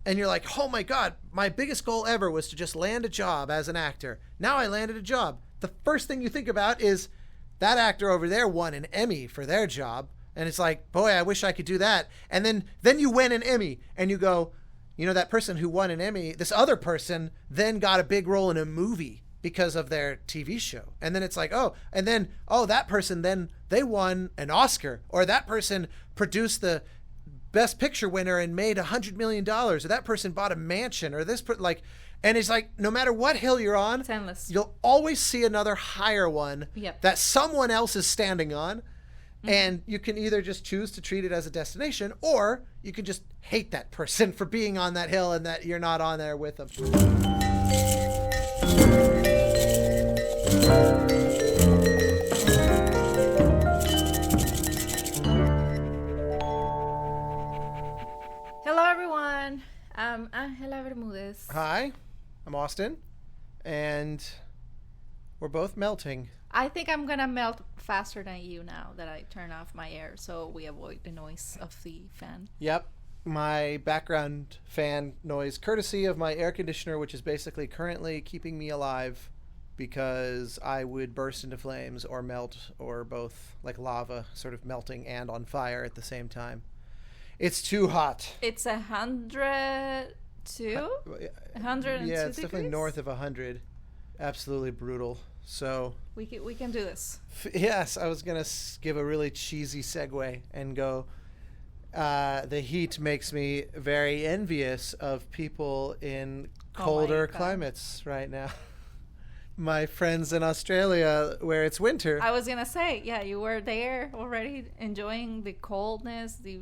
and you're like, oh my God, my biggest goal ever was to just land a job as an actor. Now I landed a job. The first thing you think about is that actor over there won an Emmy for their job. And it's like, boy, I wish I could do that. And then you win an Emmy and you go, you know, that person who won an Emmy, this other person then got a big role in a movie because of their TV show. And then it's like, that person, then they won an Oscar, or that person produced the Best Picture winner and made $100 million, or that person bought a mansion, or and it's like, no matter what hill you're on, it's endless. You'll always see another higher one that someone else is standing on. Mm-hmm. And you can either just choose to treat it as a destination, or you can just hate that person for being on that hill and that you're not on there with them. Hello, everyone. I'm Angela Bermudez. Hi, I'm Austin, and we're both melting. I think I'm gonna melt faster than you now that I turn off my air, so we avoid the noise of the fan. Yep, my background fan noise, courtesy of my air conditioner, which is basically currently keeping me alive because I would burst into flames or melt, or both, like lava, sort of melting and on fire at the same time. It's too hot. It's 102? 102 yeah, it's degrees? definitely north of 100. Absolutely brutal. So we can do this. Yes, I was going to give a really cheesy segue and go, the heat makes me very envious of people in colder climates right now. My friends in Australia, where it's winter. I was going to say, yeah, you were there already enjoying the coldness, the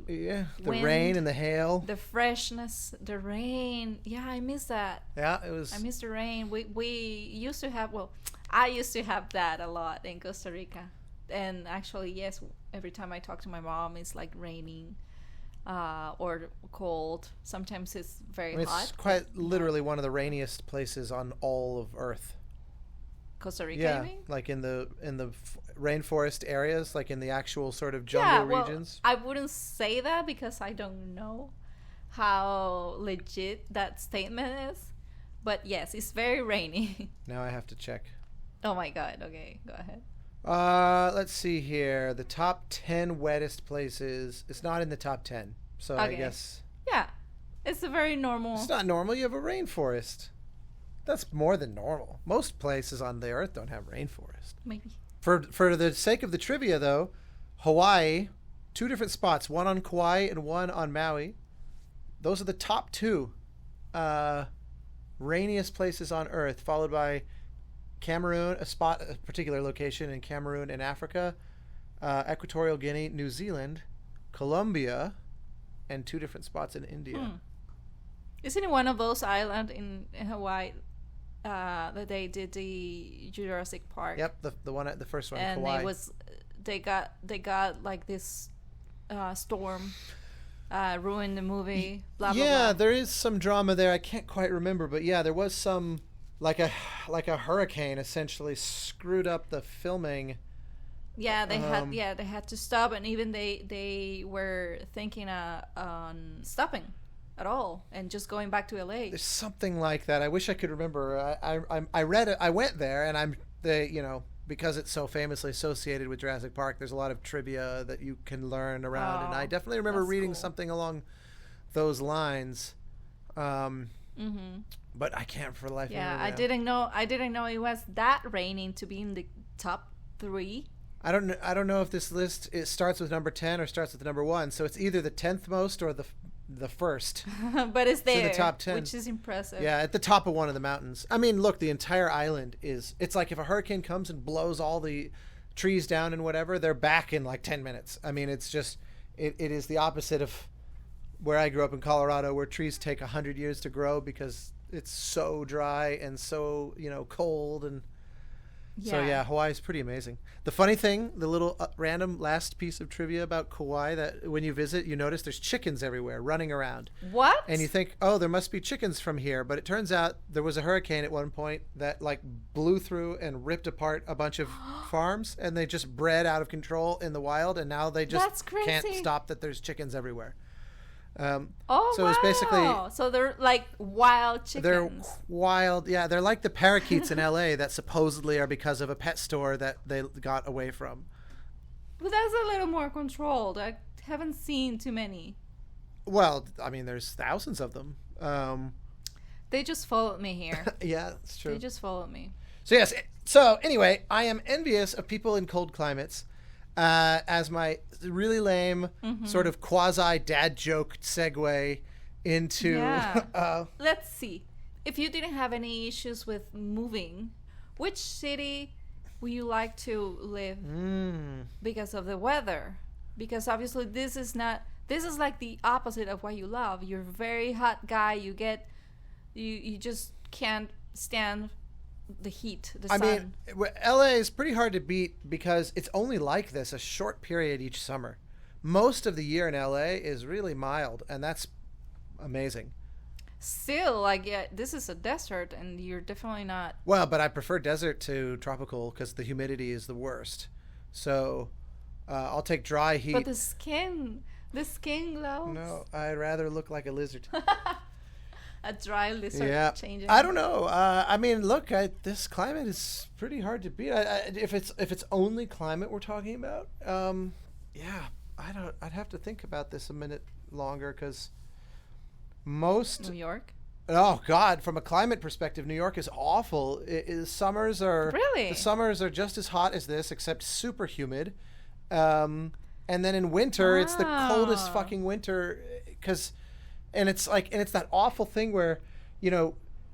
wind, rain and the hail. The freshness, the rain. Yeah, I miss that. Yeah, it was. I miss the rain. We used to have, I used to have that a lot in Costa Rica. And actually, yes, every time I talk to my mom, it's like raining or cold. Sometimes it's very hot. It's quite literally one of the rainiest places on all of Earth. Costa Rica, yeah, you mean? Like in the rainforest areas, like in the actual sort of jungle regions. I wouldn't say that because I don't know how legit that statement is. But yes, it's very rainy. Now I have to check. Oh my God. Okay, go ahead. Let's see here. The top 10 wettest places. It's not in the top 10. So okay. I guess. Yeah. It's a very normal. It's not normal. You have a rainforest. That's more than normal. Most places on the earth don't have rainforest. Maybe. For the sake of the trivia, though, Hawaii, 2 different spots, one on Kauai and one on Maui. Those are the top 2 rainiest places on earth, followed by Cameroon, a particular location in Cameroon in Africa, Equatorial Guinea, New Zealand, Colombia, and 2 different spots in India. Isn't it one of those islands in Hawaii that they did the Jurassic Park? Yep, the first one, and Kauai. They got like this storm ruined the movie. Blah blah. Yeah, blah. There is some drama there. I can't quite remember, but yeah, there was some like a hurricane essentially screwed up the filming. Yeah, they had to stop, and even they were thinking on stopping at all and just going back to LA. There's something like that. I wish I could remember. I read it. I went there, and because it's so famously associated with Jurassic Park, there's a lot of trivia that you can learn around, and I definitely remember reading something along those lines. But I can't for the life of me remember. I didn't know it was that raining to be in the top 3. I don't know if this list it starts with number 10 or starts with number 1. So it's either the 10th most or the first. But it's there, in the top 10, which is impressive. Yeah, at the top of one of the mountains. I mean, look, the entire island it's like if a hurricane comes and blows all the trees down and whatever, they're back in like 10 minutes. I mean, it's just it is the opposite of where I grew up in Colorado, where trees take 100 years to grow because it's so dry and so cold. And so Hawaii is pretty amazing. The funny thing, the little random last piece of trivia about Kauai, that when you visit, you notice there's chickens everywhere running around. What? And you think, oh, there must be chickens from here, but it turns out there was a hurricane at one point that like blew through and ripped apart a bunch of farms, and they just bred out of control in the wild, and now they just can't stop that there's chickens everywhere. Oh, So wow. it's basically So they're like wild they're chickens. wild. Yeah, they're like the parakeets in LA that supposedly are because of a pet store that they got away from. But that's a little more controlled. I haven't seen too many. Well, I mean, there's thousands of them. They just followed me here. Yeah, it's true. They just followed me. So yes. So anyway, I am envious of people in cold climates. As my really lame sort of quasi dad joke segue into. Yeah. Let's see. If you didn't have any issues with moving, which city would you like to live because of the weather? Because obviously this is like the opposite of what you love. You're a very hot guy. You just can't stand the heat, the sun. I mean, LA is pretty hard to beat because it's only like this a short period each summer. Most of the year in LA is really mild, and that's amazing. Still, like, yeah, this is a desert, and you're definitely not. Well, but I prefer desert to tropical because the humidity is the worst. So I'll take dry heat. But the skin glows. No, I'd rather look like a lizard. A dry lizard Yeah, changing. I don't know. I mean, look, this climate is pretty hard to beat. If it's only climate we're talking about, yeah, I'd have to think about this a minute longer because most. New York. Oh God, from a climate perspective, New York is awful. Summers are Really? The summers are just as hot as this, except super humid. And then in winter, it's the coldest Wow. fucking winter and it's that awful thing where,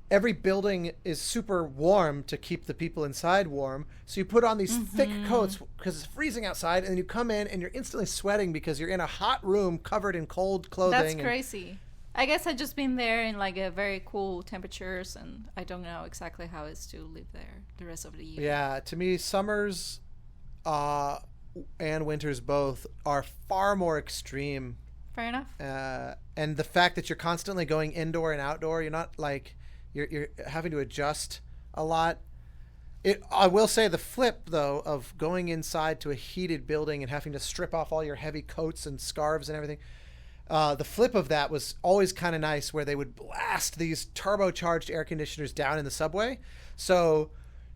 every building is super warm to keep the people inside warm. So you put on these thick coats because it's freezing outside, and then you come in and you're instantly sweating because you're in a hot room covered in cold clothing. That's crazy. I guess I've just been there in like a very cool temperatures, and I don't know exactly how it's to live there the rest of the year. Yeah, to me, summers and winters both are far more extreme. Fair enough. And the fact that you're constantly going indoor and outdoor, you're not like you're having to adjust a lot. I will say the flip though of going inside to a heated building and having to strip off all your heavy coats and scarves and everything. The flip of that was always kind of nice, where they would blast these turbocharged air conditioners down in the subway. So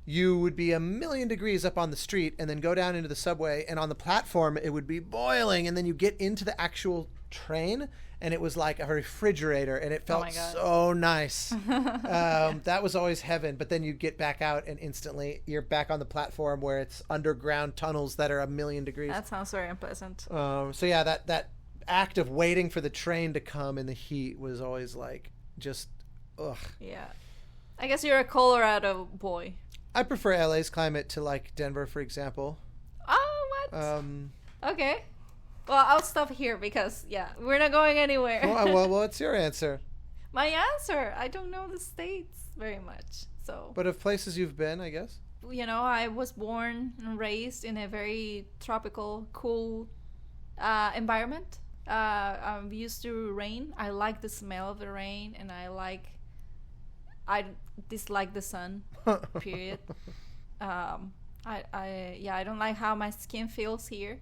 you would be 1,000,000 degrees up on the street and then go down into the subway, and on the platform it would be boiling, and then you get into the actual train and it was like a refrigerator, and it felt so nice. That was always heaven. But then you get back out and instantly you're back on the platform where it's underground tunnels that are 1,000,000 degrees. That sounds very unpleasant. So yeah, that act of waiting for the train to come in the heat was always like just ugh. Yeah. I guess you're a Colorado boy. I prefer LA's climate to like Denver, for example. Oh, what? Okay. Well, I'll stop here because, yeah, we're not going anywhere. well, what's your answer? My answer? I don't know the states very much, so. But of places you've been, I guess. I was born and raised in a very tropical, cool environment. I'm used to rain. I like the smell of the rain, and I dislike the sun. Period. I don't like how my skin feels here.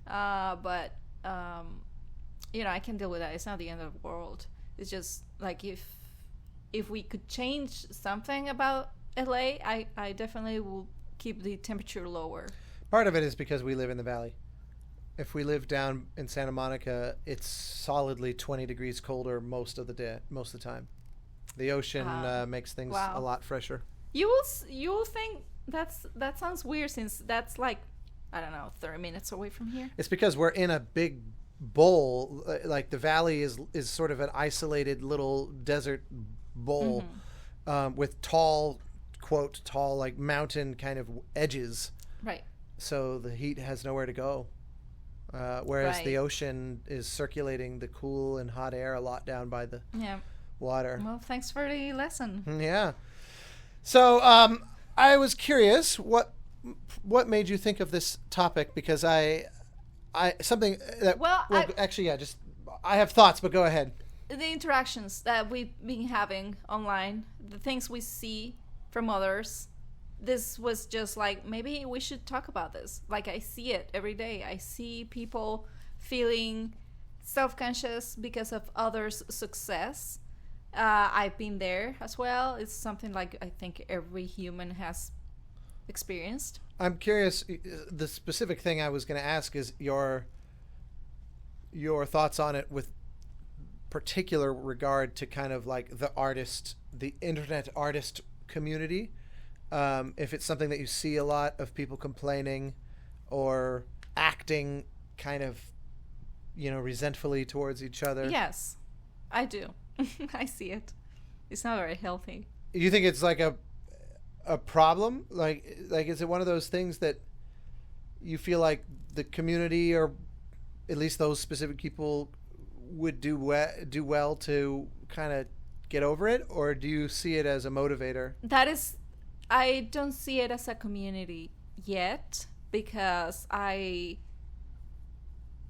But I can deal with that. It's not the end of the world. It's just like if we could change something about LA, I definitely will keep the temperature lower. Part of it is because we live in the valley. If we live down in Santa Monica, it's solidly 20 degrees colder most of the time. The ocean makes things a lot fresher. You will think that sounds weird, since that's like, I don't know, 30 minutes away from here. It's because we're in a big bowl. Like the valley is sort of an isolated little desert bowl with tall like mountain kind of edges. Right. So the heat has nowhere to go. Whereas the ocean is circulating the cool and hot air a lot down by the water. Well, thanks for the lesson. Yeah. So I was curious what made you think of this topic, because I something that I have thoughts, but go ahead. The interactions that we've been having online, the things we see from others, this was just like, maybe we should talk about this. Like, I see it every day. I see people feeling self-conscious because of others' success. I've been there as well. It's something like I think every human has experienced. I'm curious. The specific thing I was going to ask is your thoughts on it with particular regard to kind of like the internet artist community. If it's something that you see a lot of people complaining or acting kind of, resentfully towards each other. Yes, I do. I see it. It's not very healthy. You think it's like a problem? Like is it one of those things that you feel like the community, or at least those specific people, would do well to kind of get over it, or do you see it as a motivator? I don't see it as a community yet, because I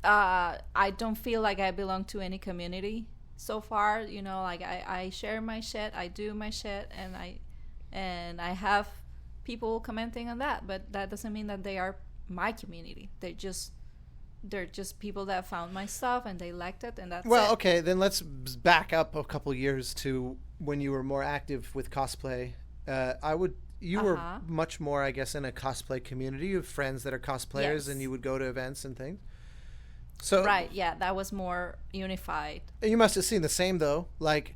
don't feel like I belong to any community so far. Like I share my shit, I do my shit, and I have people commenting on that, but that doesn't mean that they are my community. They're just people that found my stuff and they liked it, and that's well it. Okay, then let's back up a couple years to when you were more active with cosplay. You were much more, I guess, in a cosplay community. You have friends that are cosplayers. Yes. And you would go to events and things. So right, yeah, that was more unified. You must have seen the same, though. Like,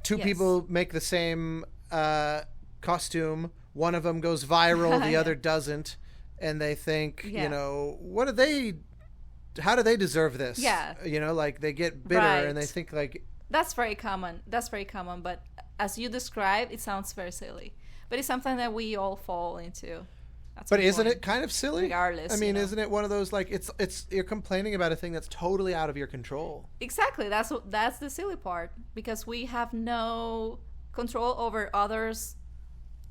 two Yes. people make the same costume. One of them goes viral, the other doesn't. And they think, how do they deserve this? Yeah. Like they get bitter. Right. And they think like... That's very common. But as you describe, it sounds very silly. But it's something that we all fall into. But isn't it kind of silly? Regardless. I mean, isn't it one of those, like, it's you're complaining about a thing that's totally out of your control. Exactly. That's the silly part, because we have no control over others,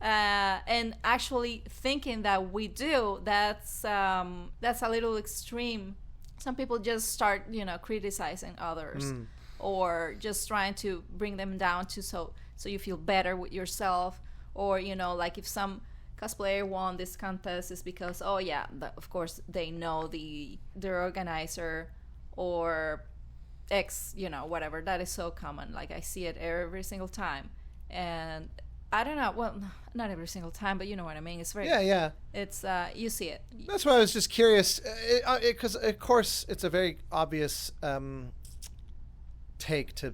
and actually thinking that we do, that's a little extreme. Some people just start, criticizing others, or just trying to bring them down so you feel better with yourself, or like if some cosplayer won this contest, is because of course they know the organizer or whatever. That is so common. Like I see it every single time, and I don't know, well, not every single time, but you know what I mean. It's very it's you see it. That's why I was just curious, because of course it's a very obvious take to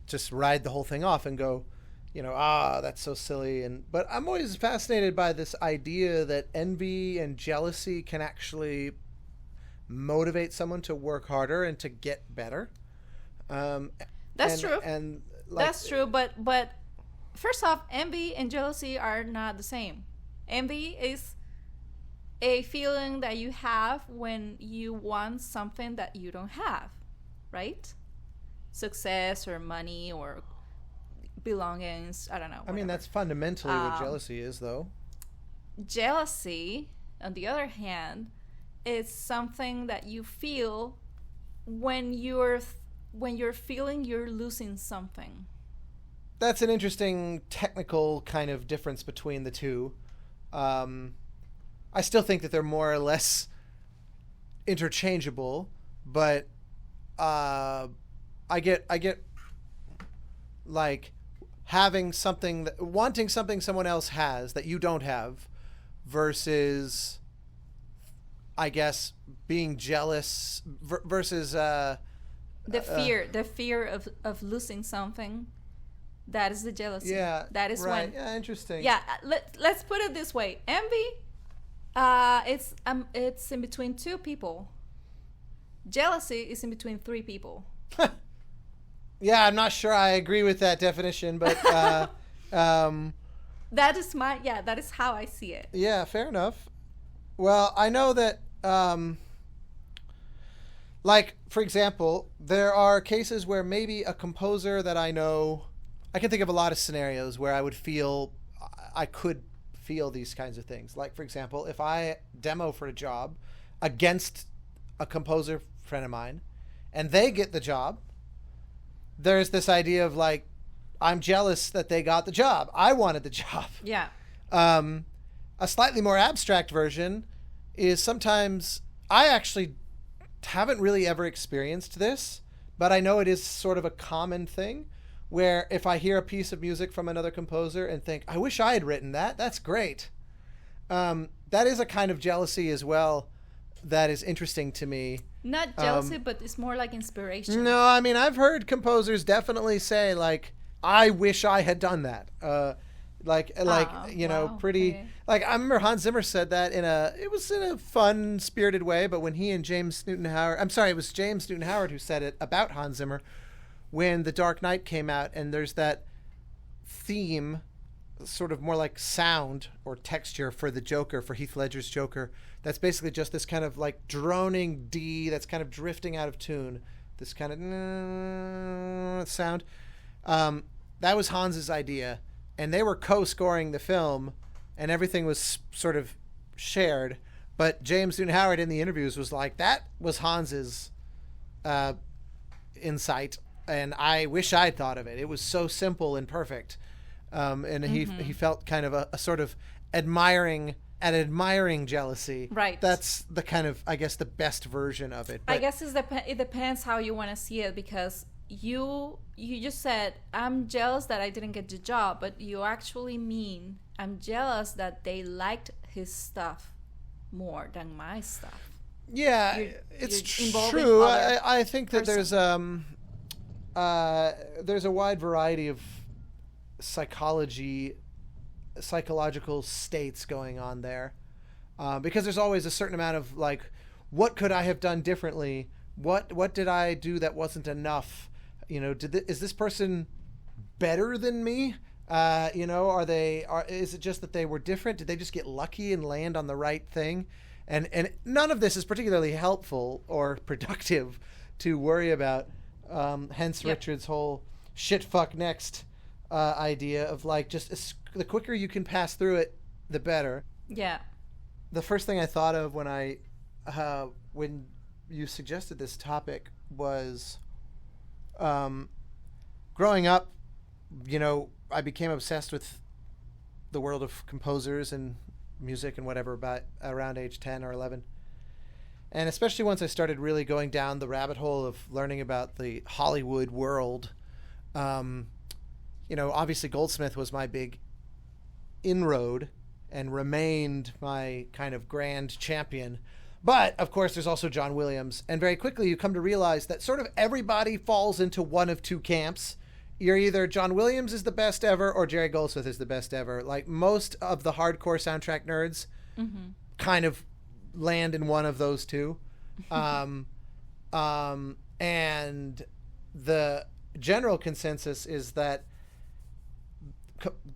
just ride the whole thing off and go, that's so silly. But I'm always fascinated by this idea that envy and jealousy can actually motivate someone to work harder and to get better. That's true. And that's true. But first off, envy and jealousy are not the same. Envy is a feeling that you have when you want something that you don't have, right? Success or money or belongings, I don't know, whatever. I mean, that's fundamentally what jealousy is, though. Jealousy, on the other hand, is something that you feel when you're feeling you're losing something. That's an interesting technical kind of difference between the two. I still think that they're more or less interchangeable, but I get like having something, wanting something someone else has that you don't have, versus, I guess, being jealous versus the fear of losing something. That is the jealousy. Yeah, that is right. when. Yeah, interesting. Yeah, let's put it this way. Envy, it's in between two people. Jealousy is in between three people. Yeah, I'm not sure I agree with that definition, but that is how I see it. Yeah, fair enough. Well, I know that, like, for example, there are cases where maybe a composer that I know, I can think of a lot of scenarios where I could feel these kinds of things. Like, for example, if I demo for a job against a composer friend of mine and they get the job, there's this idea of like, I'm jealous that they got the job. I wanted the job. Yeah. A slightly more abstract version is sometimes, I actually haven't really ever experienced this, but I know it is sort of a common thing where if I hear a piece of music from another composer and think, I wish I had written that, that's great. That is a kind of jealousy as well that is interesting to me. Not jealousy, but it's more like inspiration. No, I mean, I've heard composers definitely say, like, I wish I had done that. Pretty. Okay. Like, I remember Hans Zimmer said that it was in a fun, spirited way, but when he and James Newton Howard, it was James Newton Howard who said it about Hans Zimmer when The Dark Knight came out, and there's that theme, sort of more like sound or texture for the Joker, for Heath Ledger's Joker, that's basically just this kind of like droning D that's kind of drifting out of tune, this kind of sound. That was Hans's idea, and they were co-scoring the film, and everything was sort of shared, but James Newton Howard in the interviews was like, that was Hans's insight, and I wish I'd thought of it. It was so simple and perfect. And he felt kind of a sort of admiring jealousy. Right. That's the kind of, I guess, the best version of it. But I guess it depends how you want to see it, because you just said, I'm jealous that I didn't get the job, but you actually mean I'm jealous that they liked his stuff more than my stuff. Yeah, it's true. I think that there's a wide variety of psychological states going on there, because there's always a certain amount of like, what could I have done differently? What did I do that wasn't enough? Is this person better than me? Is it just that they were different? Did they just get lucky and land on the right thing? And none of this is particularly helpful or productive to worry about. Hence Richard's whole shit fuck next idea of like, just the quicker you can pass through it, the better. Yeah. The first thing I thought of when you suggested this topic was, growing up, I became obsessed with the world of composers and music and whatever about around age 10 or 11. And especially once I started really going down the rabbit hole of learning about the Hollywood world, obviously Goldsmith was my big inroad and remained my kind of grand champion. But, of course, there's also John Williams. And very quickly you come to realize that sort of everybody falls into one of two camps. You're either John Williams is the best ever or Jerry Goldsmith is the best ever. Like most of the hardcore soundtrack nerds kind of land in one of those two. And the general consensus is that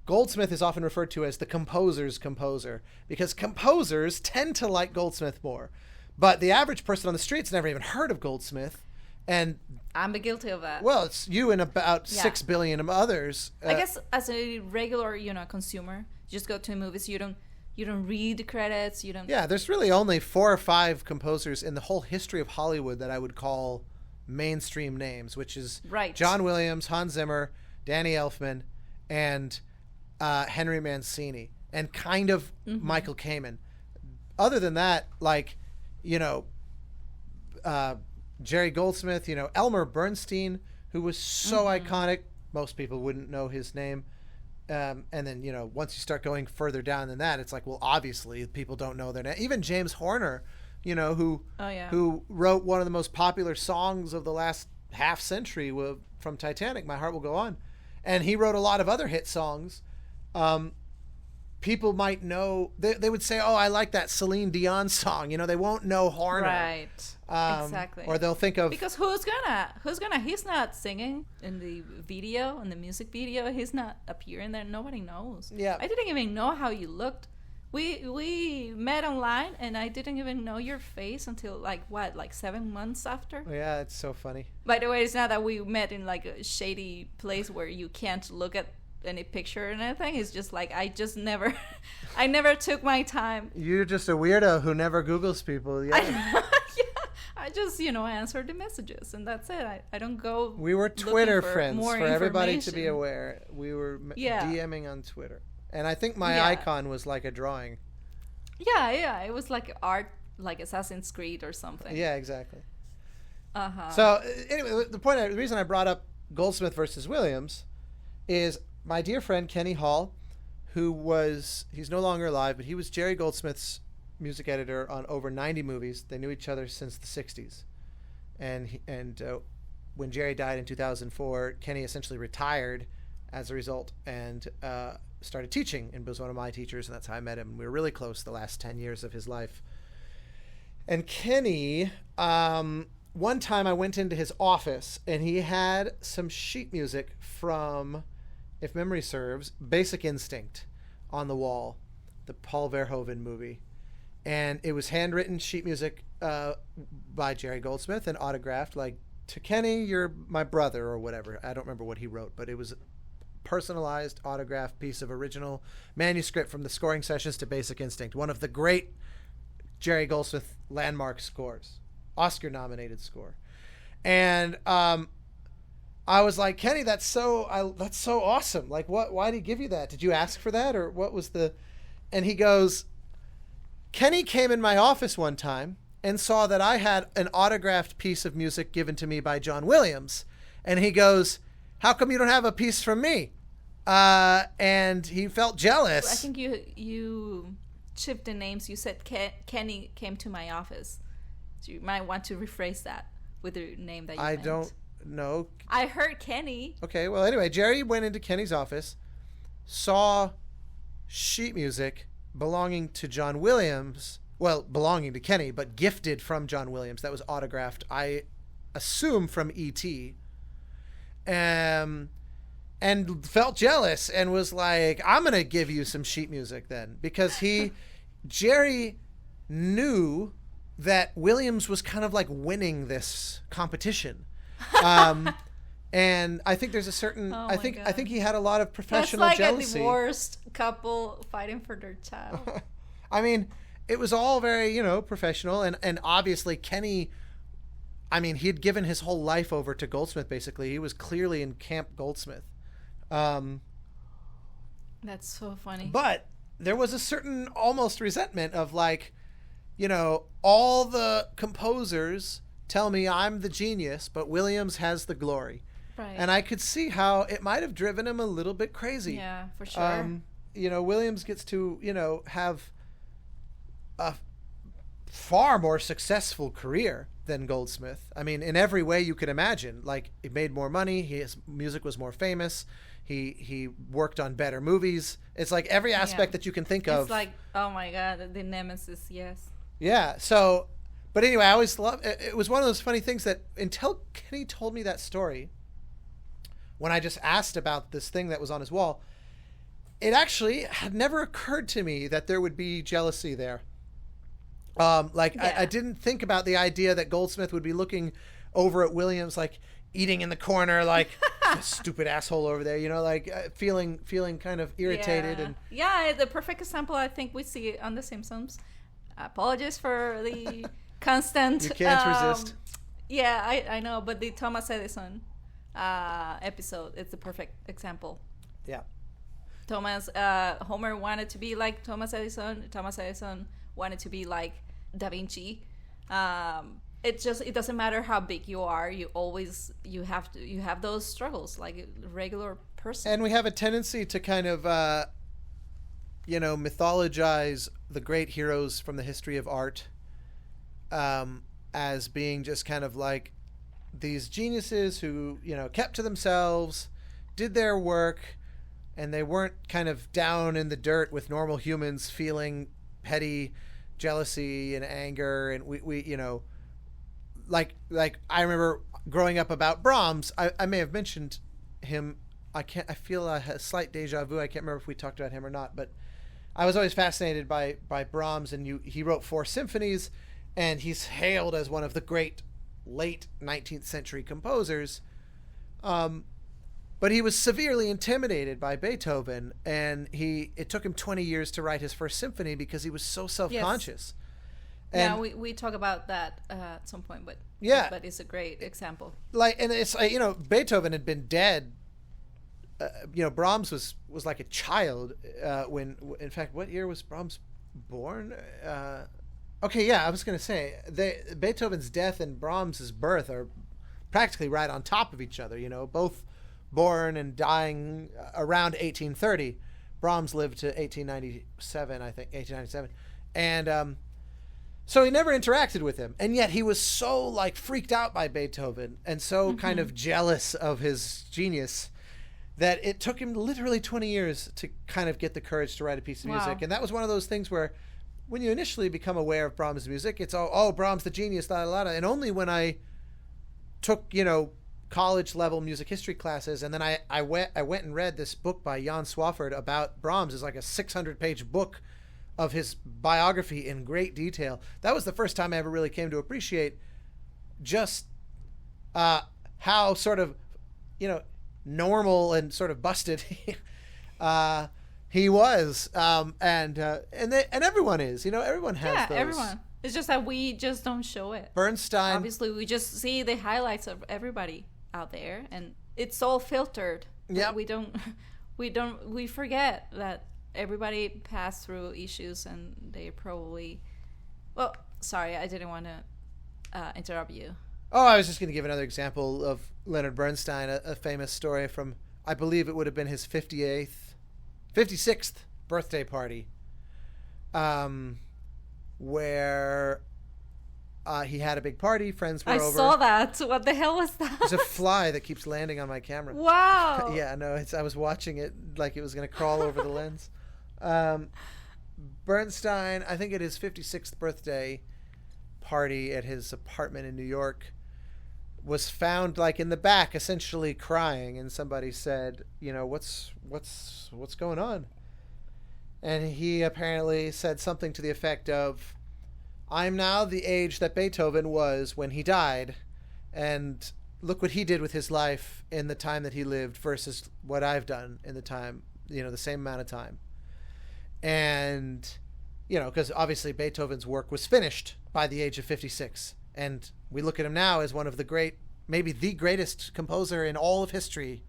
Goldsmith is often referred to as the composer's composer, because composers tend to like Goldsmith more. But the average person on the street's never even heard of Goldsmith. And I'm guilty of that. Well, it's you and about 6 billion others. I guess as a regular, consumer, you just go to movies, you don't read the credits, you don't. Yeah, there's really only 4 or 5 composers in the whole history of Hollywood that I would call mainstream names, which is John Williams, Hans Zimmer, Danny Elfman, and Henry Mancini, and kind of Michael Kamen. Other than that, like, Jerry Goldsmith, Elmer Bernstein, who was so iconic, most people wouldn't know his name. And then, once you start going further down than that, it's like, well, obviously people don't know their name. Even James Horner, who wrote one of the most popular songs of the last half century from Titanic, My Heart Will Go On. And he wrote a lot of other hit songs. People might know, they would say, oh, I like that Celine Dion song. They won't know Horner. Right. Exactly. Or they'll think of... Because who's gonna? He's not singing in the video, in the music video. He's not appearing there. Nobody knows. Yeah. I didn't even know how you looked. We met online, and I didn't even know your face until, like 7 months after? Yeah, it's so funny. By the way, it's not that we met in, like, a shady place where you can't look at any picture or anything. It's just, like, I never took my time. You're just a weirdo who never Googles people. Yeah. I just, answer the messages, and that's it. I don't go. We were Twitter friends, for everybody to be information. aware. We were DMing on Twitter. And I think my icon was like a drawing. Yeah. It was like art, like Assassin's Creed or something. Yeah, exactly. So anyway, the reason I brought up Goldsmith versus Williams is my dear friend Kenny Hall, he's no longer alive, but he was Jerry Goldsmith's music editor on over 90 movies. They knew each other since the 60s. And when Jerry died in 2004, Kenny essentially retired as a result and started teaching, and was one of my teachers, and that's how I met him. We were really close the last 10 years of his life. And Kenny, one time I went into his office, and he had some sheet music from, if memory serves, Basic Instinct on the wall, the Paul Verhoeven movie. And it was handwritten sheet music by Jerry Goldsmith and autographed, like, to Kenny, you're my brother, or whatever. I don't remember what he wrote, but it was a personalized autographed piece of original manuscript from the scoring sessions to Basic Instinct, one of the great Jerry Goldsmith landmark scores, Oscar-nominated score. And I was like, Kenny, that's so awesome. Like, why did he give you that? Did you ask for that, or what was the? And he goes, Kenny came in my office one time and saw that I had an autographed piece of music given to me by John Williams, and he goes, how come you don't have a piece from me? And he felt jealous. I think you chipped the names. You said Kenny came to my office. So you might want to rephrase that with the name that you meant. Don't know. I heard Kenny. Okay, well, anyway, Jerry went into Kenny's office, saw sheet music belonging to John Williams, well, belonging to Kenny, but gifted from John Williams. That was autographed, I assume, from E.T., and felt jealous and was like, I'm going to give you some sheet music then. Because Jerry knew that Williams was kind of like winning this competition. And I think there's a certain, I think he had a lot of professional jealousy. That's like a divorced couple fighting for their child. I mean, it was all very, professional. And obviously Kenny, I mean, he had given his whole life over to Goldsmith, basically. He was clearly in Camp Goldsmith. That's so funny. But there was a certain almost resentment of like, all the composers tell me I'm the genius, but Williams has the glory. Right. And I could see how it might have driven him a little bit crazy. Yeah, for sure. Williams gets to, have a far more successful career than Goldsmith. I mean, in every way you could imagine. Like, he made more money, his music was more famous, he worked on better movies. It's like every aspect that you can think of. It's like, oh my God, the nemesis, yes. Yeah, so, but anyway, I always loved it. It was one of those funny things that until Kenny told me that story, when I just asked about this thing that was on his wall, it actually had never occurred to me that there would be jealousy there. I didn't think about the idea that Goldsmith would be looking over at Williams, like eating in the corner, like stupid asshole over there, feeling kind of irritated. The perfect example I think we see on The Simpsons. Apologies for the constant. You can't resist. Yeah, I know, but the Thomas Edison episode, it's the perfect example. Yeah. Homer wanted to be like Thomas Edison. Thomas Edison wanted to be like Da Vinci. It doesn't matter how big you are. You have those struggles like a regular person. And we have a tendency to kind of mythologize the great heroes from the history of art as being just kind of like these geniuses who kept to themselves, did their work, and they weren't kind of down in the dirt with normal humans feeling petty jealousy and anger. And we like I remember growing up about Brahms. I may have mentioned him. I feel a slight deja vu. I can't remember if we talked about him or not, but I was always fascinated by Brahms, and he wrote 4 symphonies, and he's hailed as one of the great late 19th century composers. But he was severely intimidated by Beethoven, and it took him 20 years to write his first symphony because he was so self-conscious. Yes. We talk about that at some point, but it's a great example. And it's Beethoven had been dead. Brahms was like a child when, in fact, what year was Brahms born? Okay, yeah, I was going to say Beethoven's death and Brahms's birth are practically right on top of each other. You know, both born and dying around 1830. Brahms lived to 1897, I think, 1897, and so he never interacted with him, and yet he was so like freaked out by Beethoven and so kind of jealous of his genius that it took him literally 20 years to kind of get the courage to write a piece of music. And that was one of those things where when you initially become aware of Brahms' music, it's oh Brahms the genius, la la la. And only when I took, you know, college level music history classes, and then I went and read this book by Jan Swafford about Brahms. It's like a 600-page book of his biography in great detail. That was the first time I ever really came to appreciate just how sort of, you know, normal and sort of busted he was, and everyone is, you know, everyone has those. Everyone. It's just that we just don't show it. Bernstein. Obviously, we just see the highlights of everybody out there, and it's all filtered. Yeah. We forget that everybody passed through issues, and they probably. Well, sorry, I didn't want to interrupt you. Oh, I was just going to give another example of Leonard Bernstein, a famous story from, I believe it would have been his 56th birthday party, where he had a big party, friends were over. I saw that. What the hell was that? There's a fly that keeps landing on my camera. Wow. Yeah, no, I was watching it like it was going to crawl over the lens. Bernstein, I think at his 56th birthday party at his apartment in New York, was found like in the back essentially crying, and somebody said, you know, what's going on? And he apparently said something to the effect of, I'm now the age that Beethoven was when he died, and look what he did with his life in the time that he lived versus what I've done in the time, you know, the same amount of time. And, you know, because obviously Beethoven's work was finished by the age of 56. And we look at him now as one of the great, maybe the greatest composer in all of history.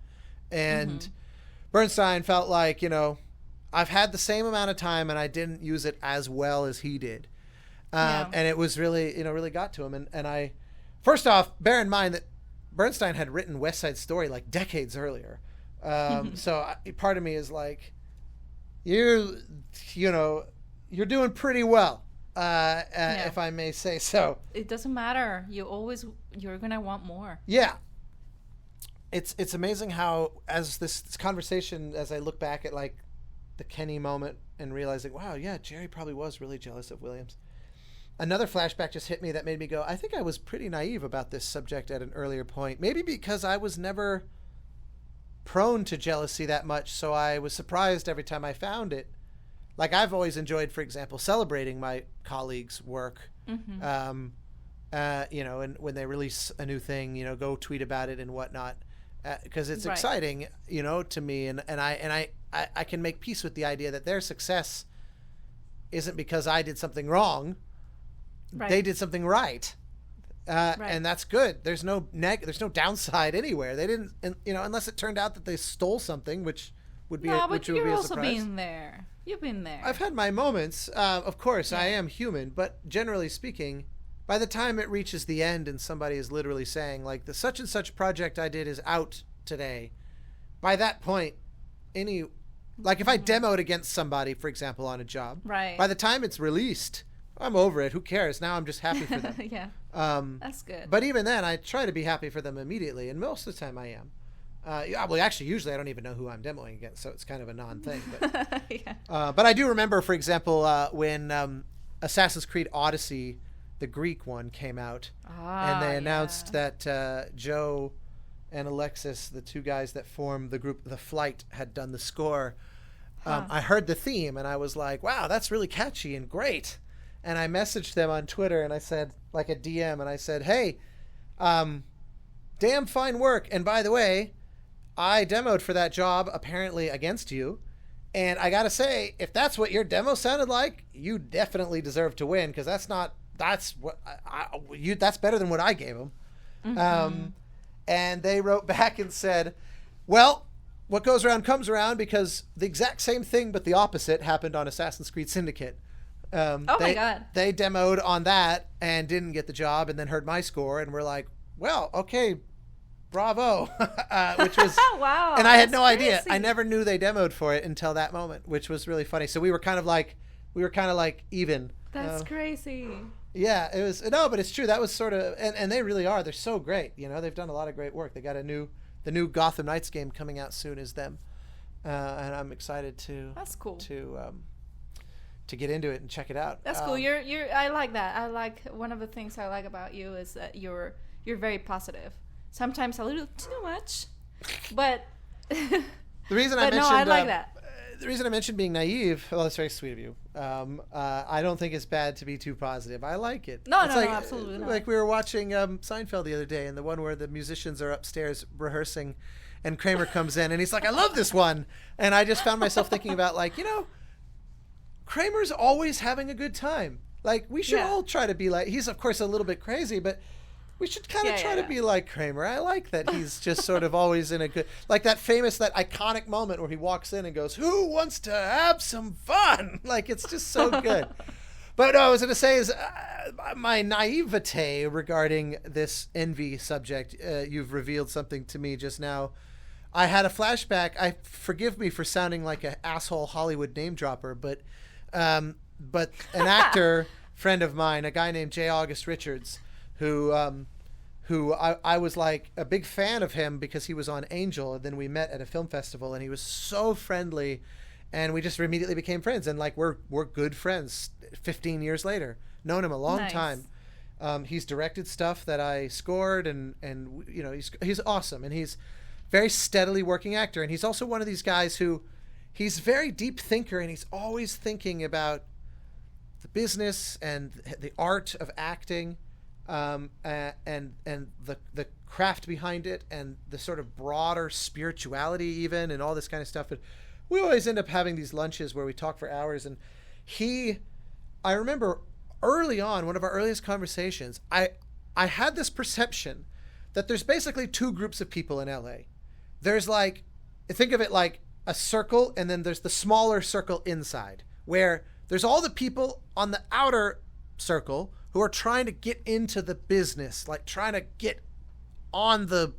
And Bernstein felt like, you know, I've had the same amount of time and I didn't use it as well as he did. And it was really, you know, really got to him. And I, first off, bear in mind that Bernstein had written West Side Story like decades earlier. So part of me is like, you know, you're doing pretty well. If I may say so. It doesn't matter. You're gonna want more. Yeah. It's amazing how, as this conversation, as I look back at like the Kenny moment and realizing, wow, yeah, Jerry probably was really jealous of Williams. Another flashback just hit me that made me go, I think I was pretty naive about this subject at an earlier point. Maybe because I was never prone to jealousy that much, so I was surprised every time I found it. Like, I've always enjoyed, for example, celebrating my colleagues' work. You know, and when they release a new thing, you know, go tweet about it and whatnot, because it's exciting, you know, to me, and I can make peace with the idea that their success isn't because I did something wrong. They did something right. And that's good. There's no downside anywhere. They didn't, you know, unless it turned out that they stole something, which would be a surprise. But you've also been there. You've been there. I've had my moments. Of course, I am human, but generally speaking, by the time it reaches the end and somebody is literally saying, like, the such and such project I did is out today, by that point, like if I demoed against somebody, for example, on a job, by the time it's released, I'm over it. Who cares? Now I'm just happy for them. That's good. But even then, I try to be happy for them immediately, and most of the time I am. Well, actually, usually I don't even know who I'm demoing against, so it's kind of a non-thing. But, but I do remember, for example, when Assassin's Creed Odyssey, the Greek one, came out, and they announced that Joe and Alexis, the two guys that formed the group The Flight, had done the score. I heard the theme, and I was like, wow, that's really catchy and great. And I messaged them on Twitter, and I said, like a DM, and I said, hey, damn fine work. And by the way, I demoed for that job, apparently against you. And I got to say, if that's what your demo sounded like, you definitely deserve to win, because that's better than what I gave them. And they wrote back and said, well, what goes around comes around, because the exact same thing but the opposite happened on Assassin's Creed Syndicate. Oh my God. They demoed on that and didn't get the job, and then heard my score and were like, well, okay, bravo. Which was wow. And I had no crazy. idea. I never knew they demoed for it until that moment, which was really funny. So we were kind of like even. That's crazy. Yeah, it was. No, but it's true. That was sort of, and they really are. They're so great. They've done a lot of great work. They got the new Gotham Knights game coming out soon is them, and I'm excited to. That's cool. To get into it and check it out. That's cool. I like that. I like one of the things I like about you is that you're very positive. Sometimes a little too much, but the reason I but mentioned no, I like that. The reason I mentioned being naive, well, that's very sweet of you. I don't think it's bad to be too positive. I like it. No, it's absolutely not. Like we were watching Seinfeld the other day, and the one where the musicians are upstairs rehearsing, and Kramer comes in, and he's like, "I love this one," and I just found myself thinking about Kramer's always having a good time. Like, we should all try to be like, he's of course a little bit crazy, but we should kind of try to be like Kramer. I like that he's just sort of always in a good, like that iconic moment where he walks in and goes, "Who wants to have some fun?" Like, it's just so good. But I was going to say is my naivete regarding this envy subject. You've revealed something to me just now. I had a flashback. Forgive me for sounding like an asshole Hollywood name dropper, but an actor friend of mine, a guy named J. August Richards, who I was like a big fan of him because he was on Angel, and then we met at a film festival, and he was so friendly, and we just immediately became friends, and like we're good friends 15 years later. Known him a long time. He's directed stuff that I scored, and he's awesome, and he's very steadily working actor, and he's also one of these guys who he's very deep thinker, and he's always thinking about the business and the art of acting, and the craft behind it, and the sort of broader spirituality even, and all this kind of stuff. But we always end up having these lunches where we talk for hours, and I remember early on, one of our earliest conversations, I had this perception that there's basically two groups of people in LA. There's like, think of it like a circle, and then there's the smaller circle inside, where there's all the people on the outer circle who are trying to get into the business, like trying to get on the,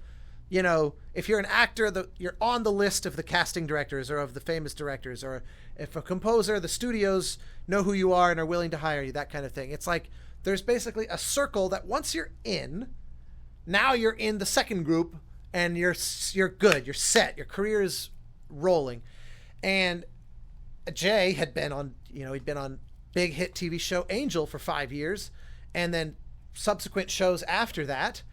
if you're an actor, you're on the list of the casting directors or of the famous directors, or if a composer, the studios know who you are and are willing to hire you, that kind of thing. It's like there's basically a circle that once you're in, now you're in the second group, and you're good, you're set, your career is rolling. And Jay had been on, he'd been on big hit TV show Angel for 5 years, and then subsequent shows after that.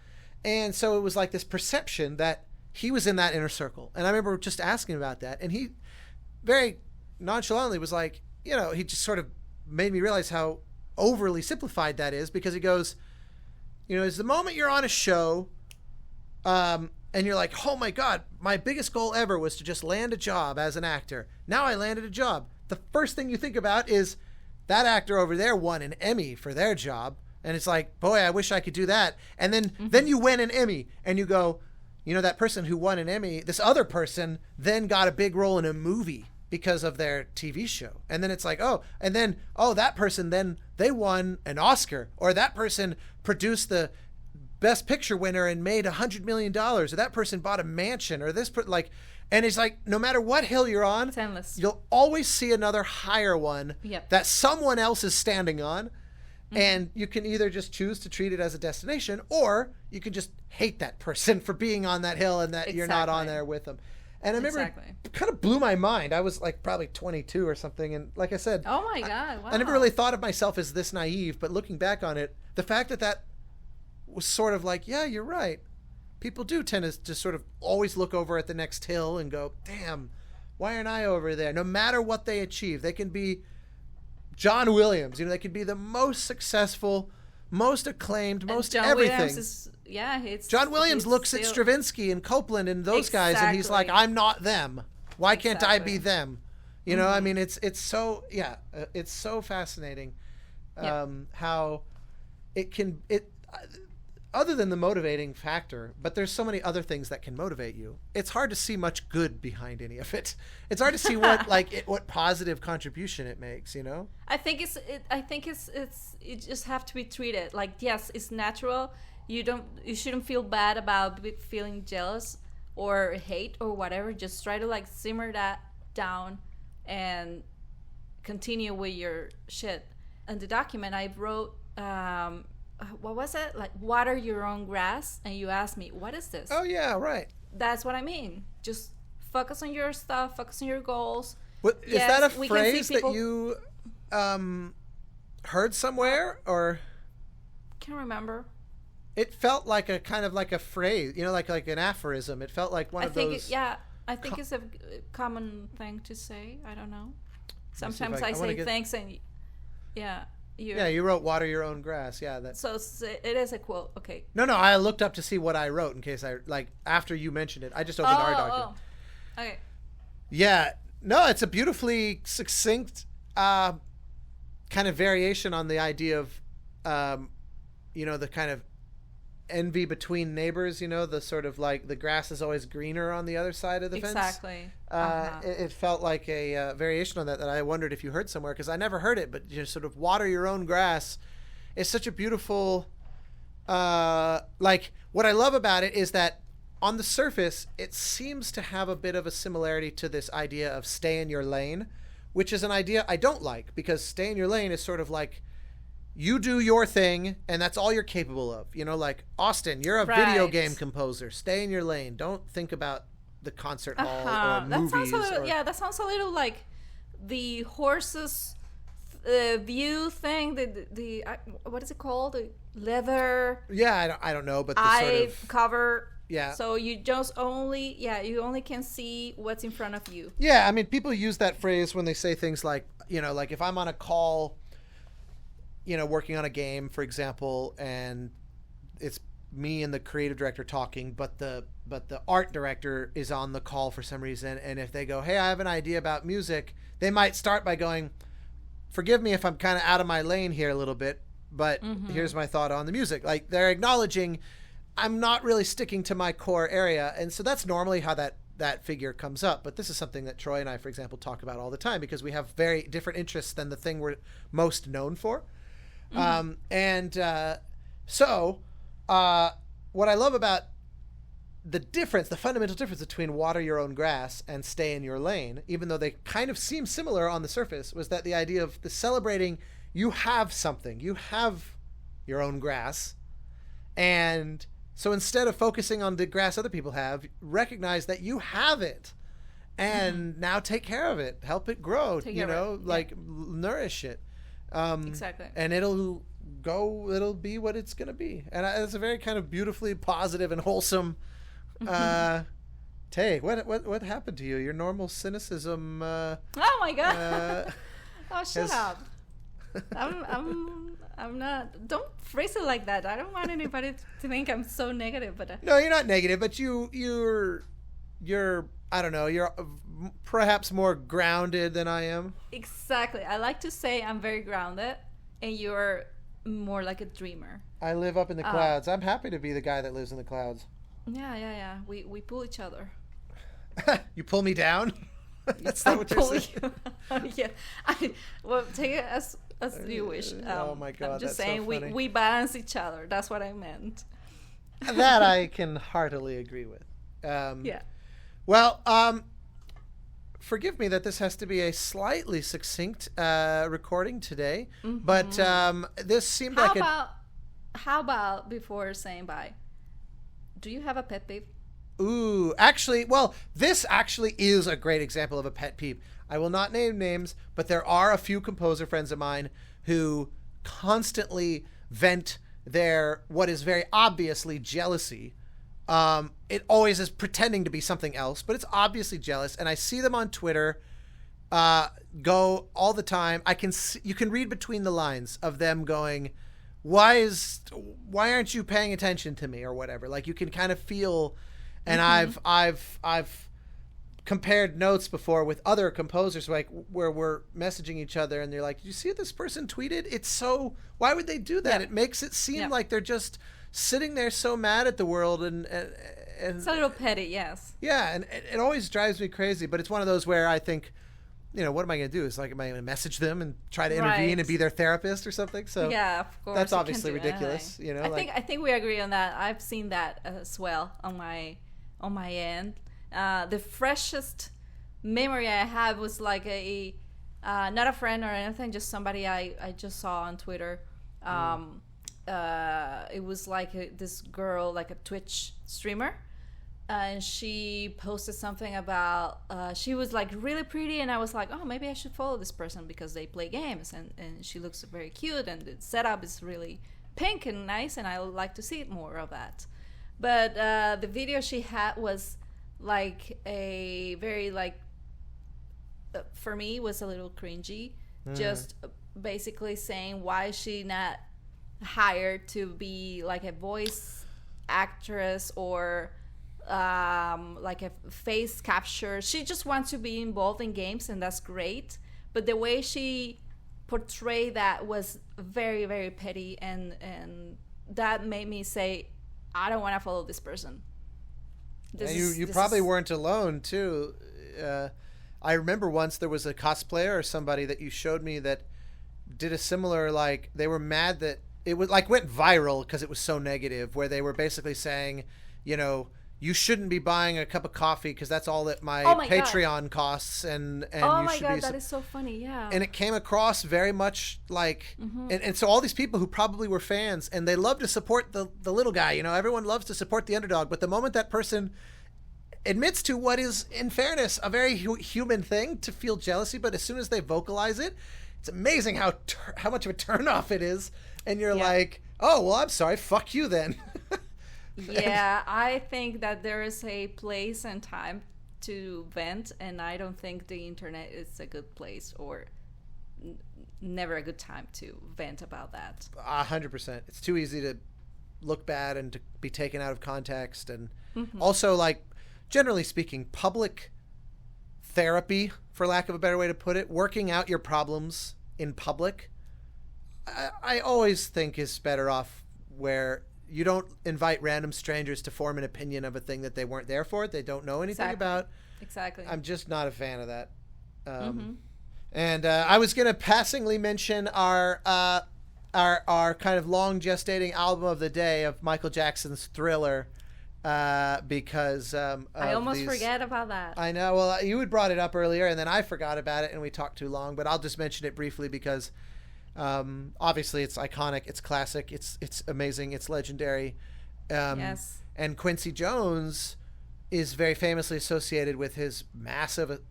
And so it was like this perception that he was in that inner circle. And I remember just asking about that, and he very nonchalantly was like, he just sort of made me realize how overly simplified that is, because he goes, it's the moment you're on a show, and you're like, "Oh my God, my biggest goal ever was to just land a job as an actor. Now I landed a job." The first thing you think about is that actor over there won an Emmy for their job. And it's like, boy, I wish I could do that. And then you win an Emmy, and you go, that person who won an Emmy, this other person then got a big role in a movie because of their TV show. And then it's like, that person, then they won an Oscar, or that person produced the Best Picture winner and made $100 million, or that person bought a mansion, or and it's like, no matter what hill you're on, it's endless. You'll always see another higher one that someone else is standing on. And you can either just choose to treat it as a destination, or you can just hate that person for being on that hill and that you're not on there with them. And I remember it kind of blew my mind. I was like probably 22 or something. And like I said, oh my God, wow. I never really thought of myself as this naive, but looking back on it, the fact that was sort of like, yeah, you're right. People do tend to just sort of always look over at the next hill and go, damn, why aren't I over there? No matter what they achieve, they can be John Williams. They could be the most successful, most acclaimed, most John everything. Williams John Williams looks at Stravinsky and Copeland and those guys, and he's like, I'm not them. Why can't I be them? I mean, it's so, it's so fascinating how it can, other than the motivating factor, but there's so many other things that can motivate you. It's hard to see much good behind any of it. It's hard to see what positive contribution it makes, you know? I think it just have to be treated like, yes, it's natural. You shouldn't feel bad about feeling jealous or hate or whatever. Just try to like simmer that down and continue with your shit. In the document I wrote, what was it? Like, water your own grass. And you asked me, what is this? Oh, yeah, right. That's what I mean. Just focus on your stuff, focus on your goals. Is that a phrase that you heard somewhere, or? Can't remember. It felt like a kind of like a phrase, you know, like an aphorism. It felt like one of those. I think it's a common thing to say. I don't know. Sometimes I say thanks and yeah. You wrote water your own grass. Yeah, so it is a quote. Okay. No, I looked up to see what I wrote in case after you mentioned it. I just opened our document. Oh. Okay. Yeah. No, it's a beautifully succinct kind of variation on the idea of the kind of envy between neighbors, the sort of like the grass is always greener on the other side of the fence. Exactly. It felt like a variation on that I wondered if you heard somewhere, because I never heard it, but just sort of water your own grass is such a beautiful, what I love about it is that on the surface, it seems to have a bit of a similarity to this idea of stay in your lane, which is an idea I don't like, because stay in your lane is sort of like, you do your thing, and that's all you're capable of. Like, Austin, you're a video game composer. Stay in your lane. Don't think about the concert hall or movies. That sounds a little like the horse's view thing. The what is it called? The leather. Yeah, I don't know, but the sort of cover. Yeah. So you only can see what's in front of you. Yeah, I mean, people use that phrase when they say things like, like if I'm on a call, working on a game, for example, and it's me and the creative director talking, but the art director is on the call for some reason, and if they go, hey, I have an idea about music, they might start by going, forgive me if I'm kind of out of my lane here a little bit, but here's my thought on the music. Like, they're acknowledging I'm not really sticking to my core area, and so that's normally how that figure comes up. But this is something that Troy and I, for example, talk about all the time, because we have very different interests than the thing we're most known for. So what I love about the fundamental difference between water your own grass and stay in your lane, even though they kind of seem similar on the surface, was that the idea of the celebrating, you have something, you have your own grass. And so instead of focusing on the grass other people have, recognize that you have it, and now take care of it, help it grow, nourish it. Exactly. And it'll be what it's going to be. And it's a very kind of beautifully positive and wholesome take. What happened to you? Your normal cynicism. Oh my God. Shut up. I'm not. Don't phrase it like that. I don't want anybody to think I'm so negative. But no, you're not negative. But you're I don't know. You're perhaps more grounded than I am. Exactly. I like to say I'm very grounded, and you're more like a dreamer. I live up in the clouds. I'm happy to be the guy that lives in the clouds. Yeah. We pull each other. You pull me down? That's not what you're saying. Yeah. Well, take it as you wish. Oh my God, I'm just that's saying so funny. we balance each other. That's what I meant. That I can heartily agree with. Yeah. Well, forgive me that this has to be a slightly succinct recording today, but this seemed How about before saying bye, do you have a pet peeve? Ooh, this actually is a great example of a pet peeve. I will not name names, but there are a few composer friends of mine who constantly vent their what is very obviously jealousy. It always is pretending to be something else, but it's obviously jealous. And I see them on Twitter go all the time. You can read between the lines of them going, why aren't you paying attention to me or whatever? Like, you can kind of feel, and I've compared notes before with other composers, like where we're messaging each other and they're like, "Did you see what this person tweeted? It's so, why would they do that?" Yeah. It makes it seem Yeah. like they're just sitting there so mad at the world and It's a little petty, yes. yeah, and it always drives me crazy. But it's one of those where I think, what am I going to do? Is like, am I going to message them and try to intervene Right. and be their therapist or something? So Yeah, of course. that's you can't obviously do ridiculous. anything. I think we agree on that. I've seen that as well on my end. The freshest memory I have was like a not a friend or anything, just somebody I just saw on Twitter. It was like this girl, like a Twitch streamer, and she posted something about she was like really pretty, and I was like, oh, maybe I should follow this person because they play games, and she looks very cute, and the setup is really pink and nice, and I would like to see more of that. But the video she had was like a very like for me was a little cringy, just basically saying why is she not hired to be like a voice actress or like a face capture. She just wants to be involved in games, and that's great, but the way she portrayed that was very, very petty, and that made me say, I don't want to follow this person. You probably weren't alone too. I remember once there was a cosplayer or somebody that you showed me that did a similar, like, they were mad that it was like went viral because it was so negative, where they were basically saying, you shouldn't be buying a cup of coffee because that's all that my Patreon costs, and oh you my should god, be. that is so funny, yeah. And it came across very much like, and so all these people who probably were fans, and they love to support the little guy, everyone loves to support the underdog, but the moment that person admits to what is, in fairness, a very human thing to feel jealousy, but as soon as they vocalize it, it's amazing how much of a turnoff it is, and you're like, oh, well, I'm sorry, fuck you then. Yeah, I think that there is a place and time to vent, and I don't think the internet is a good place or never a good time to vent about that. 100%. It's too easy to look bad and to be taken out of context, and also, like, generally speaking, public therapy, for lack of a better way to put it, working out your problems in public, I always think is better off where you don't invite random strangers to form an opinion of a thing that they weren't there for, they don't know anything about. Exactly. I'm just not a fan of that. And I was going to passingly mention our kind of long gestating album of the day of Michael Jackson's Thriller, because I almost forget about that. I know. Well, you had brought it up earlier, and then I forgot about it, and we talked too long. But I'll just mention it briefly because obviously it's iconic, it's classic, it's amazing, it's legendary. Yes. And Quincy Jones is very famously associated with his massive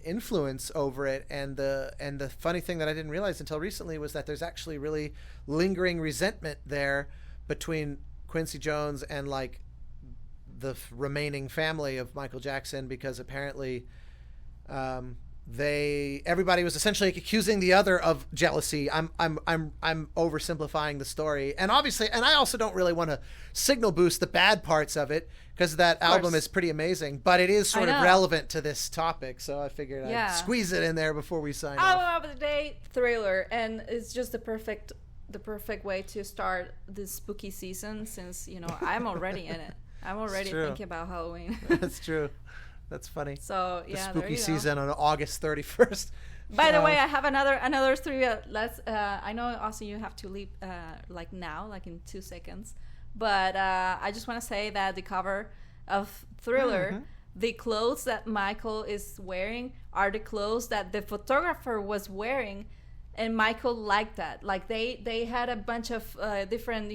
influence over it, and the funny thing that I didn't realize until recently was that there's actually really lingering resentment there between Quincy Jones and like the remaining family of Michael Jackson, because apparently everybody was essentially accusing the other of jealousy. I'm oversimplifying the story, and obviously, and I also don't really want to signal boost the bad parts of it, because that album is pretty amazing, but it is sort of relevant to this topic, so I figured I'd squeeze it in there before we sign off. Album of the day, Thriller, and it's just the perfect way to start this spooky season, since I'm already in it. I'm already thinking about Halloween. That's true. That's funny. So the spooky season on August 31st. By the way, I have another trivia. I know, Austin, you have to leave like now, like in 2 seconds. But I just want to say that the cover of Thriller, the clothes that Michael is wearing are the clothes that the photographer was wearing, and Michael liked that. Like they had a bunch of different,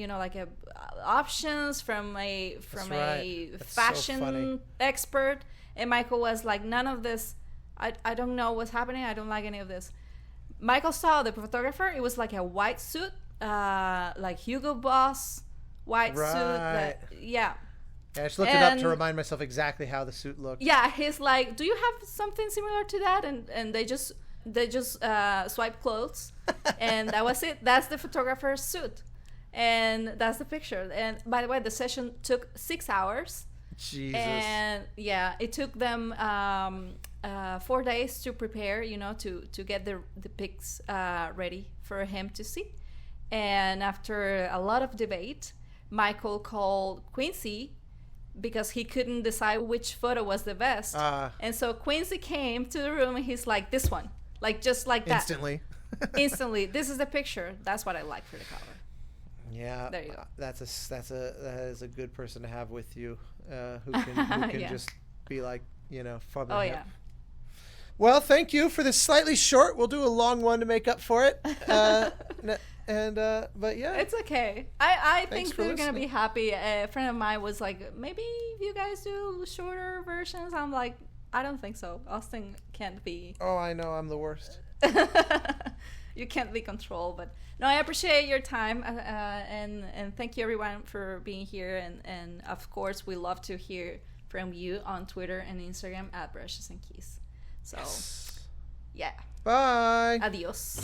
options from a fashion expert, and Michael was like, none of this. I don't know what's happening. I don't like any of this. Michael saw the photographer. It was like a white suit, like Hugo Boss white suit. Yeah, I just looked it up to remind myself exactly how the suit looked. Yeah, he's like, do you have something similar to that? And they just swiped clothes, and that was it. That's the photographer's suit, and that's the picture. And by the way, the session took 6 hours. Jesus. And yeah, it took them 4 days to prepare, to get the pics ready for him to see. And after a lot of debate, Michael called Quincy because he couldn't decide which photo was the best. And so Quincy came to the room and he's like, this one, like just like that. Instantly. This is the picture. That's what I like for the cover. Yeah, there you go. That is a good person to have with you, who can Yeah. just be like, from the Oh hip. yeah. Well, thank you for this slightly short. We'll do a long one to make up for it. But yeah, It's okay. I think for they're gonna listening. be happy. A friend of mine was like, maybe you guys do shorter versions. I'm like, I don't think so. Austin can't be. Oh, I know, I'm the worst. You can't be controlled. But no, I appreciate your time, and thank you everyone for being here. And of course, we love to hear from you on Twitter and Instagram at Brushes and Keys. So yeah. Bye. Adios.